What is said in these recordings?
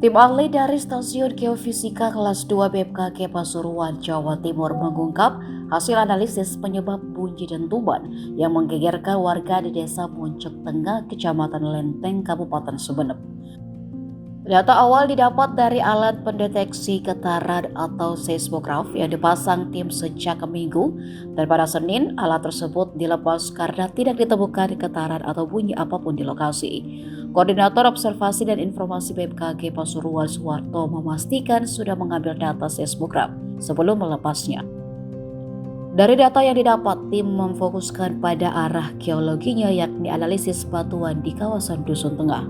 Tim ahli dari Stasiun Geofisika kelas 2 BMKG Pasuruan, Jawa Timur mengungkap hasil analisis penyebab bunyi dentuman yang menggegerkan warga di Desa Moncek Tengah, Kecamatan Lenteng, Kabupaten Sumeneb. Data awal didapat dari alat pendeteksi getaran atau seismograf yang dipasang tim sejak Minggu, dan pada Senin alat tersebut dilepas karena tidak ditemukan getaran atau bunyi apapun di lokasi. Koordinator Observasi dan Informasi BMKG Pasuruan, Suwarto, memastikan sudah mengambil data seismograf sebelum melepasnya. Dari data yang didapat, tim memfokuskan pada arah geologinya, yakni analisis batuan di kawasan Dusun Tengah.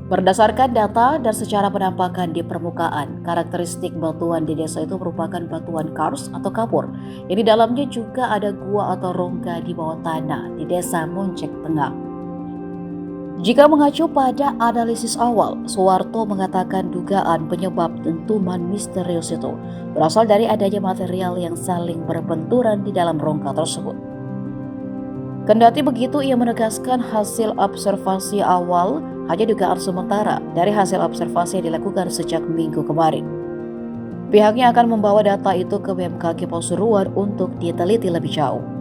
Berdasarkan data dan secara penampakan di permukaan, karakteristik batuan di desa itu merupakan batuan kars atau kapur, yang di dalamnya juga ada gua atau rongga di bawah tanah di Desa Moncek Tengah. Jika mengacu pada analisis awal, Suwarto mengatakan dugaan penyebab dentuman misterius itu berasal dari adanya material yang saling berbenturan di dalam rongga tersebut. Kendati begitu, ia menegaskan hasil observasi awal hanya dugaan sementara dari hasil observasi yang dilakukan sejak Minggu kemarin. Pihaknya akan membawa data itu ke BMKG Pasuruan untuk diteliti lebih jauh.